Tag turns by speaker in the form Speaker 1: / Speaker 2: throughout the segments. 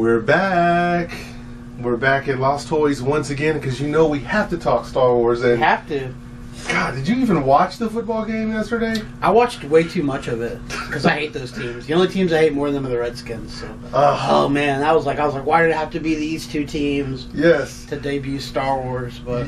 Speaker 1: We're back. We're back at Lost Toys once again because you know we have to talk Star Wars. And
Speaker 2: we have to.
Speaker 1: God, did you even watch the football game yesterday?
Speaker 2: I watched way too much of it because I hate those teams. The only teams I hate more than them are the Redskins. So. Oh man, I was like, why did it have to be these two teams?
Speaker 1: Yes.
Speaker 2: To debut Star Wars, but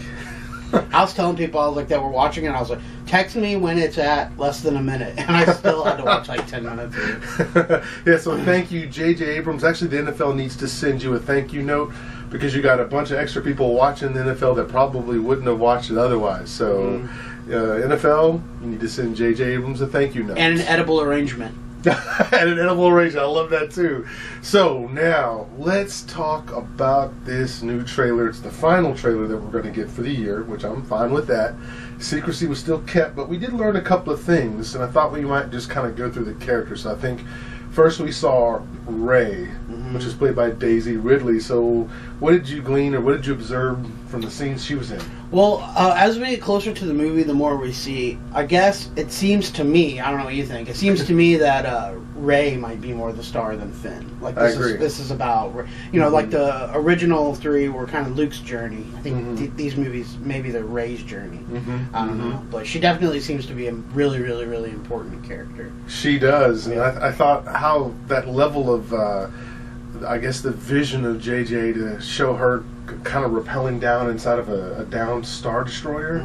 Speaker 2: I was telling people I was like that were watching it. I was like, text me when it's at less than a minute, and I still had to watch like 10 minutes of it.
Speaker 1: Yeah. So thank you, JJ Abrams. Actually, the NFL needs to send you a thank you note, because you got a bunch of extra people watching the NFL that probably wouldn't have watched it otherwise. So, NFL, you need to send JJ Abrams a thank you note.
Speaker 2: And an edible arrangement.
Speaker 1: And an edible arrangement. I love that too. So, now, let's talk about this new trailer. It's the final trailer that we're going to get for the year, which I'm fine with that. Secrecy was still kept, but we did learn a couple of things, and I thought we might just kind of go through the characters. So I think first we saw Rey, which is played by Daisy Ridley. So what did you glean, or what did you observe from the scenes she was in?
Speaker 2: Well, as we get closer to the movie, the more we see, I guess it seems to me, I don't know what you think, it seems to me that Rey might be more the star than Finn. Like
Speaker 1: I agree.
Speaker 2: This is about, like the original three were kind of Luke's journey. I think these movies, maybe they're Rey's journey. I don't know. But she definitely seems to be a really, really, really important character.
Speaker 1: She does. And I thought how that level of, I guess, the vision of JJ to show her kind of rappelling down inside of a downed Star Destroyer.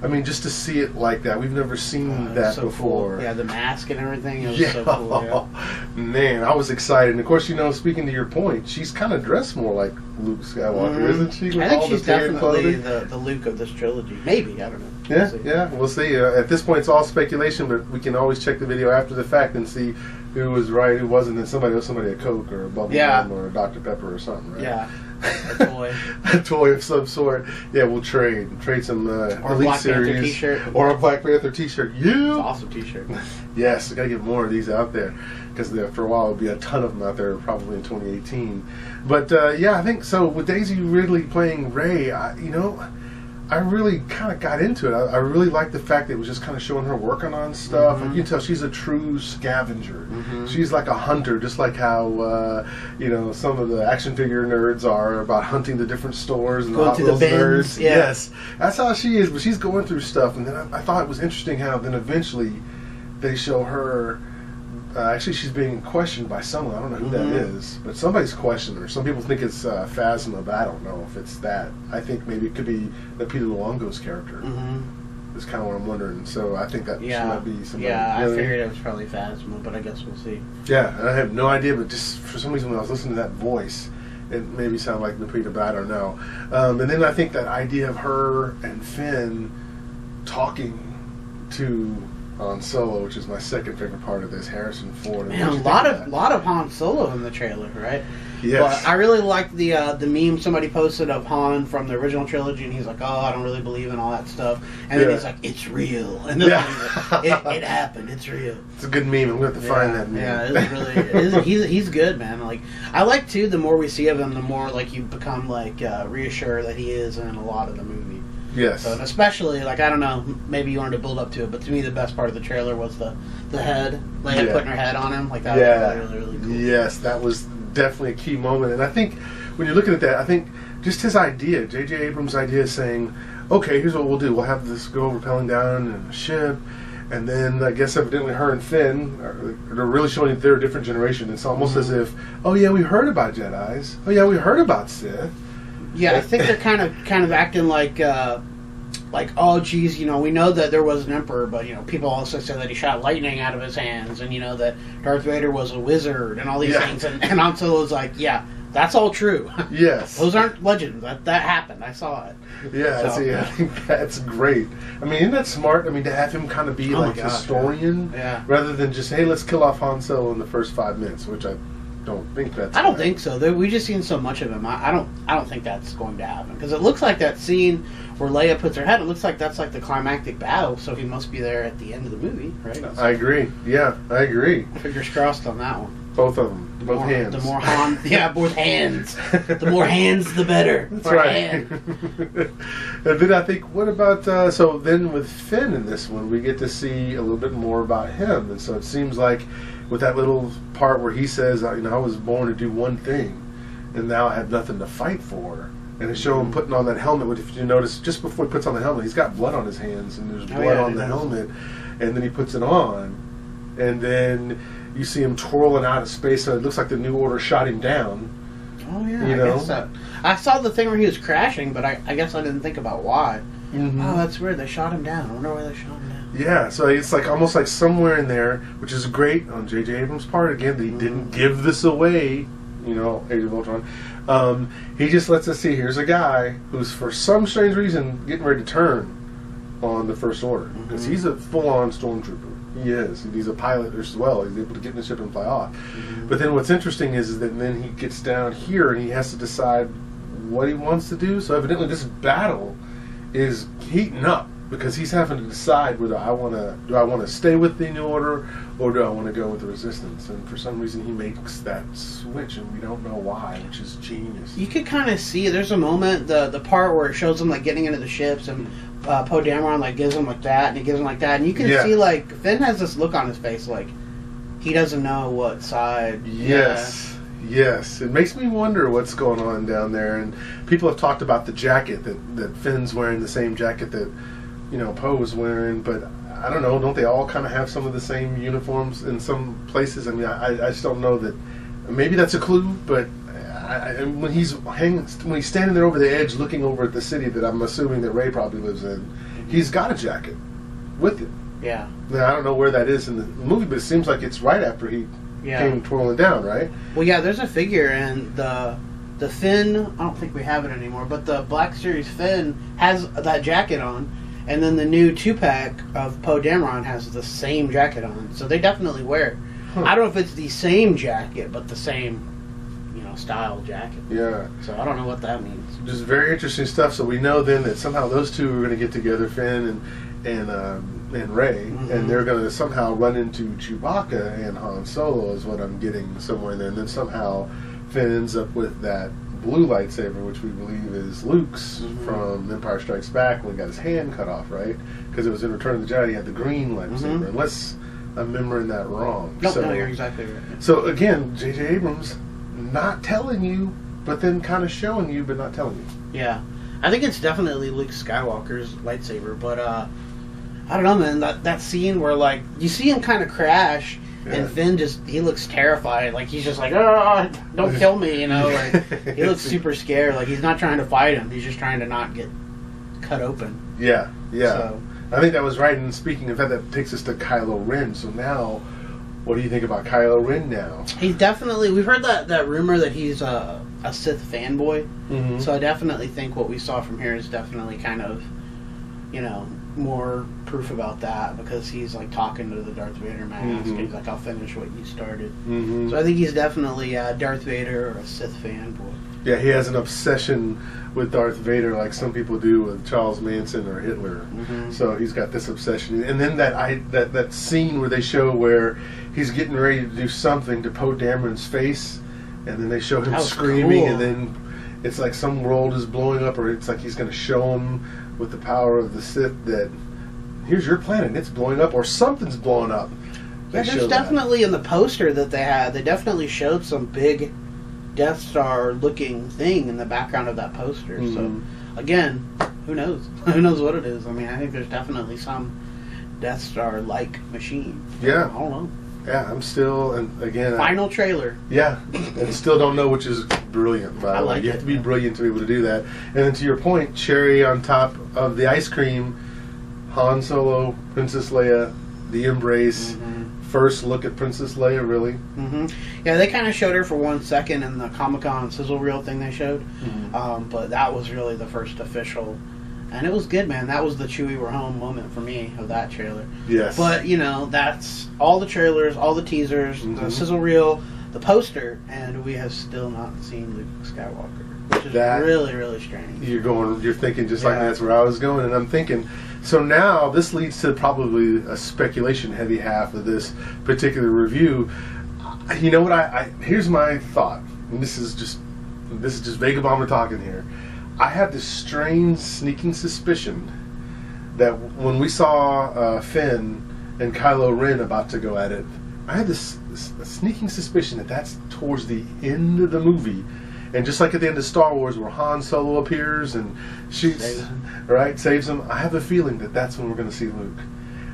Speaker 1: I mean, just to see it like that. We've never seen that
Speaker 2: so
Speaker 1: before.
Speaker 2: Cool. Yeah, the mask and everything. It was so cool. Yeah.
Speaker 1: Man, I was excited. And of course, speaking to your point, she's kind of dressed more like Luke Skywalker, isn't she? With
Speaker 2: I think
Speaker 1: all
Speaker 2: she's
Speaker 1: the tan
Speaker 2: definitely
Speaker 1: clothing?
Speaker 2: the Luke of this trilogy. Maybe, I don't know.
Speaker 1: We'll see. At this point, it's all speculation, but we can always check the video after the fact and see who was right, who wasn't, and somebody a Coke or a Bubble Gum or a Dr. Pepper or something, right?
Speaker 2: Yeah. A toy.
Speaker 1: A toy of some sort. Yeah, we'll trade some
Speaker 2: or
Speaker 1: Elite
Speaker 2: a Black
Speaker 1: Series
Speaker 2: Panther t-shirt.
Speaker 1: Or a Black Panther t-shirt.
Speaker 2: It's an awesome t-shirt.
Speaker 1: Yes, I gotta get more of these out there, because for a while there'll be a ton of them out there, probably in 2018. But I think so. With Daisy Ridley playing Rey, I really kind of got into it. I really liked the fact that it was just kind of showing her working on stuff. Like, you can tell she's a true scavenger. She's like a hunter, just like how some of the action figure nerds are about hunting the different stores and
Speaker 2: going
Speaker 1: the Hot Wheels nerds.
Speaker 2: Yeah.
Speaker 1: Yes, that's how she is. But she's going through stuff, and then I thought it was interesting how then eventually they show her. Actually, she's being questioned by someone. I don't know who that is, but somebody's questioning her. Some people think it's Phasma, but I don't know if it's that. I think maybe it could be Peter Luongo's character. That's kind of what I'm wondering. So I think that she might be somebody.
Speaker 2: Yeah, I figured it was probably Phasma, but I guess we'll see.
Speaker 1: Yeah, I have no idea, but just for some reason when I was listening to that voice, it maybe sounded like Napita, but I don't know. And then I think that idea of her and Finn talking to Han Solo, which is my second favorite part of this, Harrison Ford.
Speaker 2: Man, a lot of Han Solo in the trailer, right?
Speaker 1: Yes.
Speaker 2: But I really liked the meme somebody posted of Han from the original trilogy, and he's like, "Oh, I don't really believe in all that stuff," and then he's like, "It's real," and then it happened. It's real.
Speaker 1: It's a good meme. I'm going to have to find that meme.
Speaker 2: Yeah, it's really he's good, man. Like, I like too. The more we see of him, the more like you become like reassured that he is in a lot of the movie.
Speaker 1: Yes.
Speaker 2: So, and especially, like, I don't know, maybe you wanted to build up to it, but to me the best part of the trailer was the head, Leia putting her head on him. Like, that was really, really cool.
Speaker 1: Yes, that was definitely a key moment. And I think when you're looking at that, I think just his idea, JJ Abrams' idea, saying, okay, here's what we'll do. We'll have this girl rappelling down in a ship, and then I guess evidently her and Finn they're really showing that they're a different generation. It's almost as if, oh yeah, we heard about Jedis. Oh yeah, we heard about Sith.
Speaker 2: Yeah, I think they're kind of acting like oh geez, we know that there was an emperor, but people also said that he shot lightning out of his hands, and that Darth Vader was a wizard and all these things, and Han Solo's like, yeah, that's all true. Yes, those aren't legends. That happened. I saw it.
Speaker 1: Yeah, so, I think that's great. I mean, isn't that smart? I mean, to have him kind of be like a historian, rather than just, hey, let's kill off Han Solo in the first 5 minutes, which I don't think that's.
Speaker 2: I don't think so. We've just seen so much of him. I don't think that's going to happen, because it looks like that scene where Leia puts her head. It looks like that's like the climactic battle. So he must be there at the end of the movie, right? So,
Speaker 1: I agree. Yeah, I agree.
Speaker 2: Fingers crossed on that one.
Speaker 1: Both of them. Both hands.
Speaker 2: The more Han, both hands. The more hands, the better.
Speaker 1: That's right. And then I think, what about so then with Finn in this one, we get to see a little bit more about him, and so it seems like with that little part where he says, I was born to do one thing. and now have nothing to fight for. And they show him putting on that helmet. Which, if you notice, just before he puts on the helmet, he's got blood on his hands, and there's blood on the helmet. And then he puts it on, and then you see him twirling out of space, so it looks like the New Order shot him down.
Speaker 2: Oh yeah, I guess so. I saw the thing where he was crashing, but I guess I didn't think about why. Mm-hmm. Oh, that's weird. They shot him down. I wonder why they shot him down.
Speaker 1: Yeah, so it's like almost like somewhere in there, which is great on JJ Abrams' part. Again, that he didn't give this away. You know, Age of Ultron. He just lets us see, here's a guy who's, for some strange reason, getting ready to turn on the First Order. Because he's a full-on stormtrooper. He is. And he's a pilot as well. He's able to get in the ship and fly off. But then what's interesting is that then he gets down here and he has to decide what he wants to do. So evidently this battle is heating up, because he's having to decide whether do I want to stay with the New Order, or do I want to go with the Resistance? And for some reason he makes that switch, and we don't know why, which is genius.
Speaker 2: You could kind of see, there's a moment, the part where it shows him like getting into the ships, and Poe Dameron like gives him like that, and he gives him like that, and you can see like Finn has this look on his face like he doesn't know what side.
Speaker 1: Yes. Yes, it makes me wonder what's going on down there. And people have talked about the jacket, that Finn's wearing the same jacket that, you know, Poe was wearing, but I don't know, don't they all kind of have some of the same uniforms in some places? I mean, I just don't know that. Maybe that's a clue, but when he's standing there over the edge looking over at the city that I'm assuming that Rey probably lives in, he's got a jacket with him.
Speaker 2: Yeah.
Speaker 1: Now, I don't know where that is in the movie, but it seems like it's right after he came twirling down, right?
Speaker 2: Well, yeah, there's a figure, and the Finn, I don't think we have it anymore, but the Black Series Finn has that jacket on, and then the new 2-pack of Poe Dameron has the same jacket on, so they definitely wear it. I don't know if it's the same jacket, but the same, you know, style jacket.
Speaker 1: Yeah.
Speaker 2: So I don't know what that means.
Speaker 1: Just very interesting stuff. So we know then that somehow those two are going to get together, Finn and Rey, and they're going to somehow run into Chewbacca and Han Solo, is what I'm getting somewhere there. And then somehow Finn ends up with that blue lightsaber, which we believe is Luke's from Empire Strikes Back when he got his hand cut off, right? Because it was in Return of the Jedi, he had the green lightsaber. Unless I'm remembering that wrong.
Speaker 2: No, you're exactly right.
Speaker 1: So again, JJ Abrams not telling you, but then kind of showing you, but not telling you.
Speaker 2: Yeah. I think it's definitely Luke Skywalker's lightsaber, but I don't know, man. That scene where, like, you see him kind of crash, and Finn he looks terrified. Like, he's just like, oh, don't kill me, you know? Like, he looks super scared. Like, he's not trying to fight him. He's just trying to not get cut open.
Speaker 1: Yeah.
Speaker 2: So,
Speaker 1: I think that was right. And speaking of that takes us to Kylo Ren. So now, what do you think about Kylo Ren now?
Speaker 2: He's definitely, we've heard that rumor that he's a Sith fanboy. So I definitely think what we saw from here is definitely kind of, you know, more proof about that, because he's like talking to the Darth Vader mask, and he's like, I'll finish what you started. So I think he's definitely Darth Vader or a Sith fanboy.
Speaker 1: Yeah, he has an obsession with Darth Vader like some people do with Charles Manson or Hitler. So he's got this obsession. And then that scene where they show where he's getting ready to do something to Poe Dameron's face, and then they show him screaming, and then it's like some world is blowing up, or it's like he's going to show him with the power of the Sith that here's your planet, and it's blowing up, or something's blowing up.
Speaker 2: Yeah, there's definitely in the poster that they had, they definitely showed some big Death Star looking thing in the background of that poster. So again, who knows? Who knows what it is? I mean, I think there's definitely some Death Star like machine.
Speaker 1: Yeah.
Speaker 2: I don't know.
Speaker 1: Yeah, I'm still, and again,
Speaker 2: final trailer.
Speaker 1: Yeah, and still don't know, which is brilliant. By the way, you have to be brilliant to be able to do that. And then to your point, cherry on top of the ice cream, Han Solo, Princess Leia, the embrace. First look at Princess Leia, really.
Speaker 2: Yeah, they kind of showed her for 1 second in the Comic-Con sizzle reel thing they showed, but that was really the first official. And it was good, man. That was the Chewie we're home moment for me of that trailer.
Speaker 1: Yes.
Speaker 2: But, you know, that's all the trailers, all the teasers, the sizzle reel, the poster, and we have still not seen Luke Skywalker, which is really, really strange.
Speaker 1: You're thinking just like that's where I was going, and I'm thinking, so now this leads to probably a speculation-heavy half of this particular review. You know what? Here's my thought, and this is just Vegabomber talking here. I have this strange, sneaking suspicion that when we saw Finn and Kylo Ren about to go at it, I had this sneaking suspicion that that's towards the end of the movie, And just like at the end of Star Wars, where Han Solo appears and shoots, saves him. I have a feeling that that's when we're going to see Luke.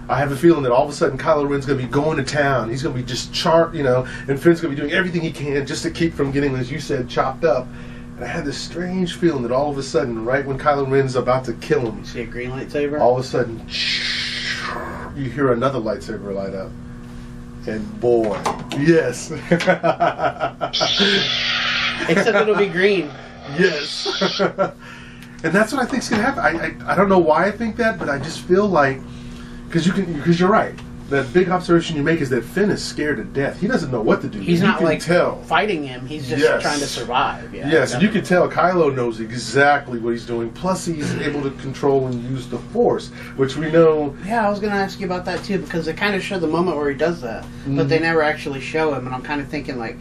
Speaker 1: I have a feeling that all of a sudden Kylo Ren's going to be going to town. He's going to be just and Finn's going to be doing everything he can just to keep from getting, as you said, chopped up. And I had this strange feeling that all of a sudden, right when Kylo Ren's about to kill him,
Speaker 2: you see a green lightsaber?
Speaker 1: All of a sudden, you hear another lightsaber light up. And boy, yes.
Speaker 2: Except it'll be green.
Speaker 1: Yes. And that's what I think is going to happen. I don't know why I think that, but I just feel like, because you're right. That big observation you make is that Finn is scared to death. He doesn't know what to do.
Speaker 2: He's not like
Speaker 1: tell.
Speaker 2: fighting him. He's just trying to survive. Yeah,
Speaker 1: yes, and you can tell Kylo knows exactly what he's doing. Plus, he's able to control and use the Force, which we know.
Speaker 2: Yeah, I was going to ask you about that too, because they kind of show the moment where he does that, but they never actually show him. And I'm kind of thinking like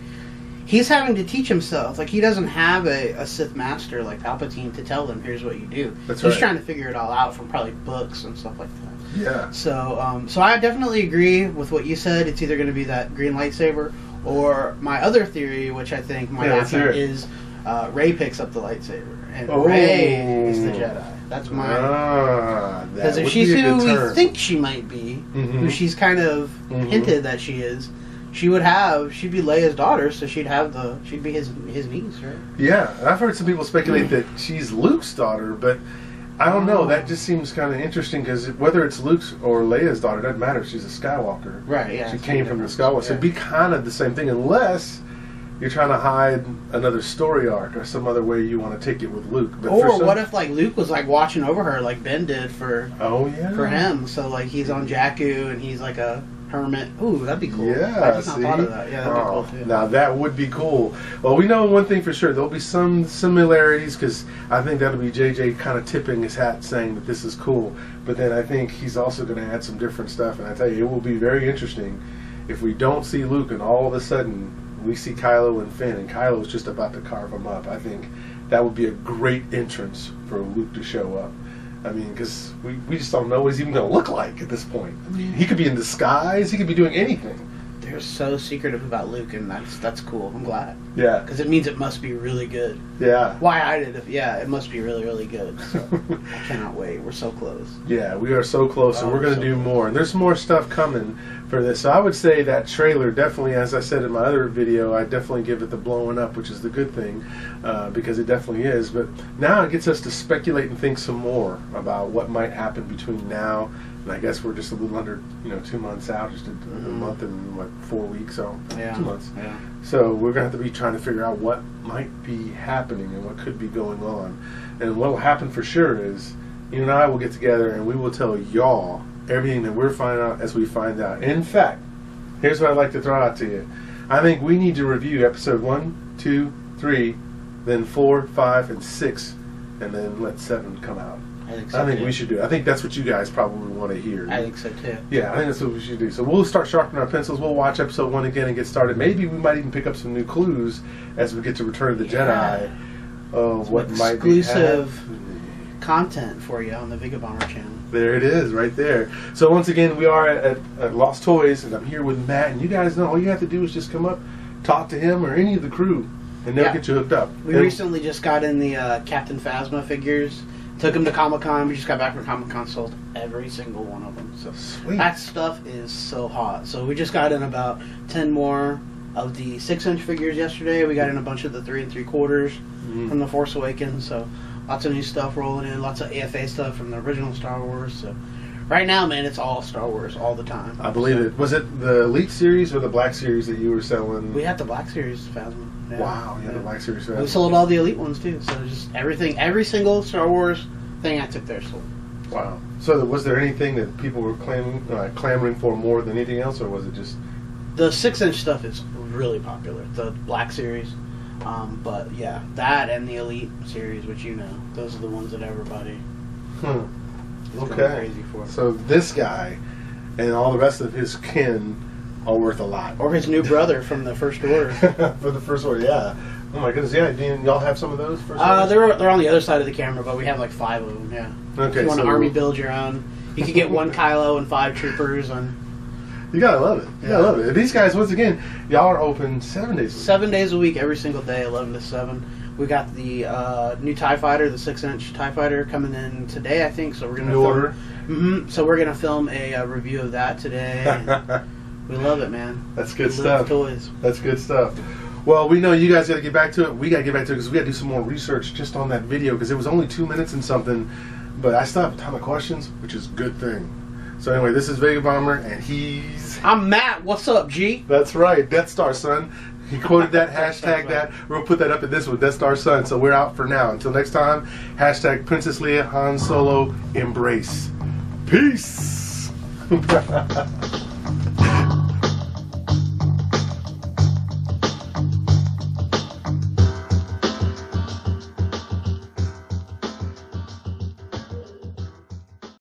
Speaker 2: he's having to teach himself. Like he doesn't have a Sith master like Palpatine to tell them, "Here's what you do." He's trying to figure it all out from probably books and stuff like that.
Speaker 1: Yeah.
Speaker 2: So, so I definitely agree with what you said. It's either going to be that green lightsaber, or my other theory, which I think might happen, is Rey picks up the lightsaber, and Rey is the Jedi. That's mine. Because if she's who we think she might be, who she's kind of hinted that she is, she'd be Leia's daughter, so she'd be his niece, right?
Speaker 1: Yeah, I've heard some people speculate that she's Luke's daughter, but I don't know. That just seems kind of interesting because whether it's Luke's or Leia's daughter, it doesn't matter. She's a Skywalker.
Speaker 2: Right, yeah.
Speaker 1: She came from the Skywalker. So it'd be kind of the same thing unless you're trying to hide another story arc or some other way you want to take it with Luke. But
Speaker 2: what if like Luke was like watching over her like Ben did for him? So like he's on Jakku and he's like a hermit. Ooh, that'd be cool.
Speaker 1: Yeah,
Speaker 2: I just not thought of that. Yeah, that'd be cool too.
Speaker 1: Now that would be cool. Well, we know one thing for sure. There'll be some similarities because I think that'll be JJ kind of tipping his hat saying that this is cool. But then I think he's also going to add some different stuff. And I tell you, it will be very interesting if we don't see Luke and all of a sudden we see Kylo and Finn and Kylo's just about to carve him up. I think that would be a great entrance for Luke to show up. I mean, because we just don't know what he's even going to look like at this point. I mean, he could be in disguise. He could be doing anything.
Speaker 2: They're so secretive about Luke, and that's cool. I'm glad.
Speaker 1: Yeah.
Speaker 2: Because it means it must be really good.
Speaker 1: Yeah.
Speaker 2: Why I did it. Yeah, it must be really, really good. So I cannot wait. We're so close.
Speaker 1: Yeah, we are so close, and we're going to do more. And there's more stuff coming for this. So I would say that trailer definitely, as I said in my other video, I definitely give it the blowing up, which is the good thing, because it definitely is. But now it gets us to speculate and think some more about what might happen between now and I guess we're just a little under 2 months out, just a month and 4 weeks, so 2 months.
Speaker 2: Yeah.
Speaker 1: So we're going to have to be trying to figure out what might be happening and what could be going on. And what will happen for sure is you and I will get together and we will tell y'all everything that we're finding out as we find out. In fact, here's what I'd like to throw out to you. I think we need to review episode 1, 2, 3, then 4, 5, and 6, and then let 7 come out. I think we should do it. I think that's what you guys probably want to hear.
Speaker 2: I think so too.
Speaker 1: Yeah, I think that's what we should do. So we'll start sharpening our pencils. We'll watch episode 1 again and get started. Maybe we might even pick up some new clues as we get to Return of the Jedi. What might be
Speaker 2: exclusive content for you on the Vegabomber channel.
Speaker 1: There it is, right there. So once again, we are at Lost Toys, and I'm here with Matt. And you guys know all you have to do is just come up, talk to him or any of the crew, and they'll get you hooked up.
Speaker 2: We recently just got in the Captain Phasma figures. Took them to Comic-Con. We just got back from Comic-Con. Sold every single one of them. So
Speaker 1: sweet.
Speaker 2: That stuff is so hot. So we just got in about 10 more of the 6-inch figures yesterday. We got in a bunch of the 3 3/4 from The Force Awakens. So lots of new stuff rolling in. Lots of AFA stuff from the original Star Wars. So right now, man, it's all Star Wars all the time.
Speaker 1: I believe it. Was it the Elite Series or the Black Series that you were selling?
Speaker 2: We had the Black Series Phasma.
Speaker 1: Yeah. Wow, you had the Black Series Phasma.
Speaker 2: We sold all the Elite ones too. So just everything, every single Star Wars thing I took there sold.
Speaker 1: Wow. So was there anything that people were clamoring for more than anything else, or was it just...
Speaker 2: The 6-inch stuff is really popular. The Black Series. But yeah, that and the Elite Series, which those are the ones that everybody is going crazy for.
Speaker 1: So this guy and all the rest of his kin are worth a lot.
Speaker 2: Or his new brother from the First Order.
Speaker 1: For the First Order, yeah. Oh my goodness, yeah. Do y'all have some of those?
Speaker 2: They're on the other side of the camera, but we have like 5 of them, yeah.
Speaker 1: Okay,
Speaker 2: if you want to army build your own, you could get 1 Kylo and 5 troopers.
Speaker 1: You gotta love it. You gotta love it. These guys, once again, y'all are open 7 days a week.
Speaker 2: 7 days a week, every single day, 11 to 7. We got the new TIE Fighter, the 6-inch TIE Fighter, coming in today, I think. So we're gonna
Speaker 1: New order.
Speaker 2: So we're gonna film a review of that today. And we love it, man.
Speaker 1: That's good
Speaker 2: We
Speaker 1: stuff.
Speaker 2: love toys.
Speaker 1: That's good stuff. Well, we know you guys got to get back to it. We got to get back to it because we got to do some more research just on that video because it was only 2 minutes and something. But I still have a ton of questions, which is a good thing. So anyway, this is Vegabomber, and he's...
Speaker 2: I'm Matt. What's up, G?
Speaker 1: That's right, Death Star Son. He quoted that, hashtag that. We'll put that up in this one, Death Star Son. So we're out for now. Until next time, hashtag Princess Leia, Han Solo, embrace. Peace.